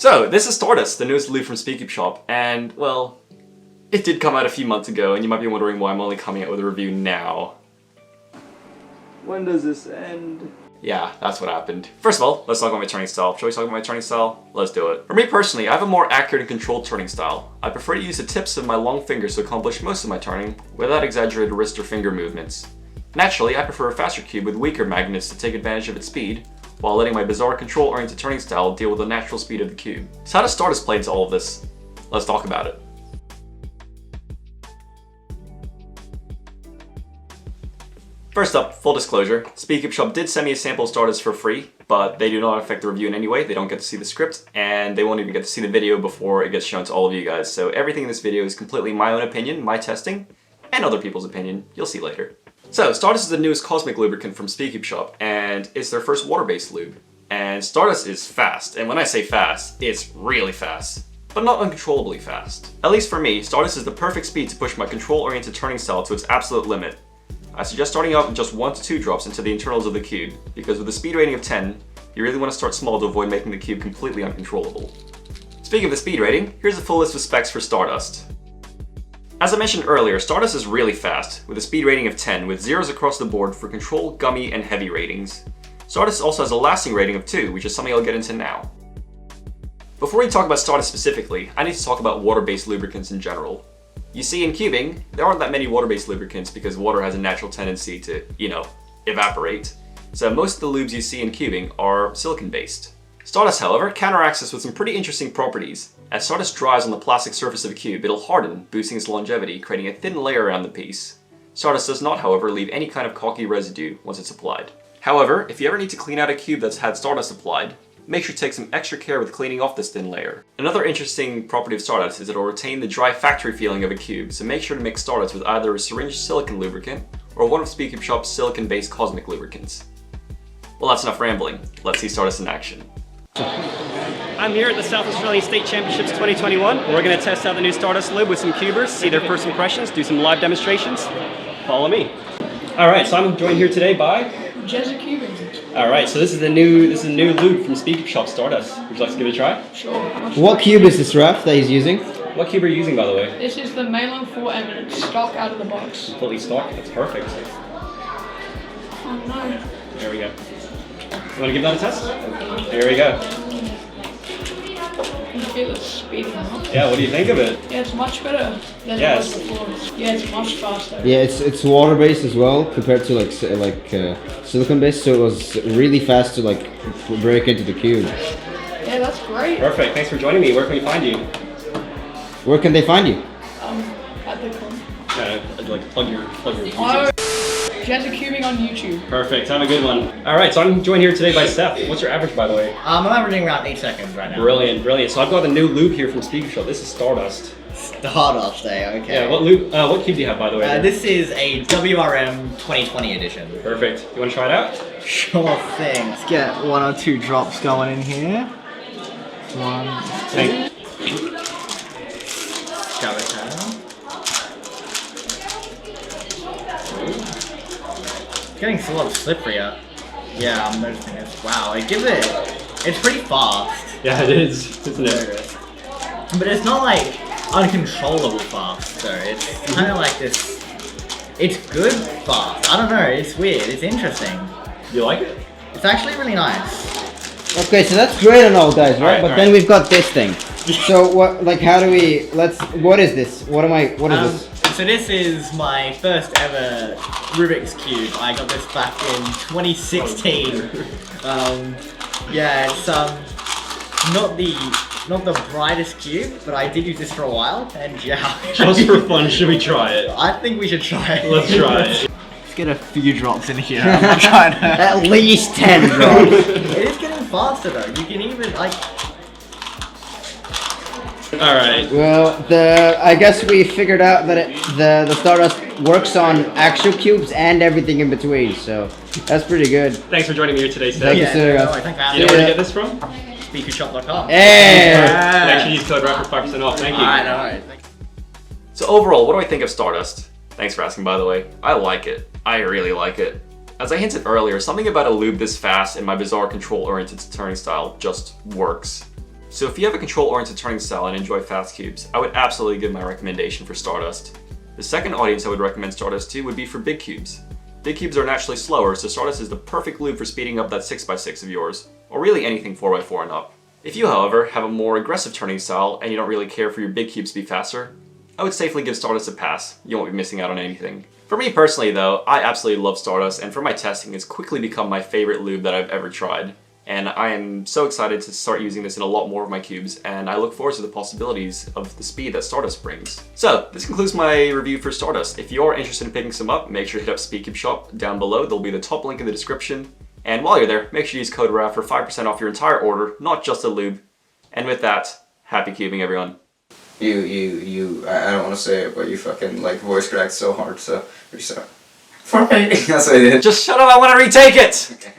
So, this is Stardust, the newest lube from SpeedCubeShop, and, well, it did come out a few months ago, and you might be wondering why I'm only coming out with a review now. When does this end? Yeah, that's what happened. First of all, let's talk about my turning style. Shall we talk about my turning style? Let's do it. For me personally, I have a more accurate and controlled turning style. I prefer to use the tips of my long fingers to accomplish most of my turning without exaggerated wrist or finger movements. Naturally, I prefer a faster cube with weaker magnets to take advantage of its speed, while letting my bizarre control-oriented turning style deal with the natural speed of the cube. So how does Stardust play into all of this? Let's talk about it. First up, full disclosure, SpeedCubeShop did send me a sample of Stardust for free, but they do not affect the review in any way. They don't get to see the script, and they won't even get to see the video before it gets shown to all of you guys. So everything in this video is completely my own opinion, my testing, and other people's opinion. You'll see later. So, Stardust is the newest cosmic lubricant from SpeedCubeShop, and it's their first water-based lube. And Stardust is fast, and when I say fast, it's really fast, but not uncontrollably fast. At least for me, Stardust is the perfect speed to push my control-oriented turning style to its absolute limit. I suggest starting out with just 1 to 2 drops into the internals of the cube, because with a speed rating of 10, you really want to start small to avoid making the cube completely uncontrollable. Speaking of the speed rating, here's a full list of specs for Stardust. As I mentioned earlier, Stardust is really fast, with a speed rating of 10, with zeros across the board for control, gummy, and heavy ratings. Stardust also has a lasting rating of 2, which is something I'll get into now. Before we talk about Stardust specifically, I need to talk about water-based lubricants in general. You see, in cubing, there aren't that many water-based lubricants because water has a natural tendency to, evaporate. So most of the lubes you see in cubing are silicon-based. Stardust, however, counteracts this with some pretty interesting properties. As Stardust dries on the plastic surface of a cube, it'll harden, boosting its longevity, creating a thin layer around the piece. Stardust does not, however, leave any kind of caulky residue once it's applied. However, if you ever need to clean out a cube that's had Stardust applied, make sure to take some extra care with cleaning off this thin layer. Another interesting property of Stardust is that it'll retain the dry factory feeling of a cube, so make sure to mix Stardust with either a syringe silicone lubricant or one of SpeedCubeShop's silicone-based cosmic lubricants. Well, that's enough rambling. Let's see Stardust in action. I'm here at the South Australian State Championships 2021. We're going to test out the new Stardust Lube with some cubers, see their first impressions, do some live demonstrations. Follow me. Alright, so I'm joined here today by PeaceoutGaming. Alright, so this is the new lube from SpeedCubeShop Stardust. Would you like to give it a try? Sure. What cube is this, Raf, that he's using? What cube are you using, by the way? This is the Malon 4M and it's stock out of the box. Completely stock? That's perfect. Oh no. There we go. You want to give that a test? Here we go. You feel it speeding up. Yeah, what do you think of it? Yeah, it's much better than it was before. Yeah, it's much faster. Yeah, it's water based as well compared to silicone based, so it was really fast to break into the cube. Yeah, that's great. Perfect. Thanks for joining me. Where can we find you? Where can they find you? At the con. I'd like to plug your Oh, PeaceoutGaming on YouTube. Perfect. Have a good one. All right, so I'm joined here today by Steph. What's your average, by the way? I'm averaging around 8 seconds right now. Brilliant, brilliant. So I've got the new lube here from SpeedCubeShop. This is Stardust. Stardust, okay. Yeah. What lube? What cube do you have, by the way? This is a WRM 2020 edition. Perfect. You want to try it out? Sure thing. Let's get 1 or 2 drops going in here. 1, 2. Go with that. Getting a lot slipperier. Yeah, I'm noticing this. Wow, it's pretty fast. Yeah, it is, isn't it? But it's not like uncontrollable fast, so it's kind of like this. It's good fast. I don't know, it's weird, it's interesting. You like it? It's actually really nice. Okay, so that's great and all, guys, right? Alright, Then we've got this thing. So what is this? What is this? So this is my first ever Rubik's Cube. I got this back in 2016. Yeah, it's not the brightest cube, but I did use this for a while, and yeah. Just for fun, should we try it? I think we should try it. Let's try it. Let's get a few drops in here. I'm trying to. At least 10 drops. It is getting faster though. You can even Alright. Well, I guess we figured out that the Stardust works on actual cubes and everything in between, so that's pretty good. Thanks for joining me here today, Steph. Thank you, sir. No, thanks for having You know me. where to get this from? SpeedCubeShop.com. Hey! Make sure you use code RAP for 5% off. Thank you. Alright. So overall, what do I think of Stardust? Thanks for asking, by the way. I like it. I really like it. As I hinted earlier, something about a lube this fast and my bizarre control-oriented turning style just works. So if you have a control-oriented turning style and enjoy fast cubes, I would absolutely give my recommendation for Stardust. The second audience I would recommend Stardust to would be for big cubes. Big cubes are naturally slower, so Stardust is the perfect lube for speeding up that 6x6 of yours, or really anything 4x4 and up. If you, however, have a more aggressive turning style and you don't really care for your big cubes to be faster, I would safely give Stardust a pass. You won't be missing out on anything. For me personally though, I absolutely love Stardust, and for my testing, it's quickly become my favorite lube that I've ever tried. And I am so excited to start using this in a lot more of my cubes, and I look forward to the possibilities of the speed that Stardust brings. So, this concludes my review for Stardust. If you are interested in picking some up, make sure to hit up SpeedCubeShop down below. There'll be the top link in the description. And while you're there, make sure you use code RAV for 5% off your entire order, not just a lube. And with that, happy cubing everyone. I don't want to say it, but you fucking, like, voice cracked so hard, so, you're so... That's what I did. Just shut up, I want to retake it! Okay.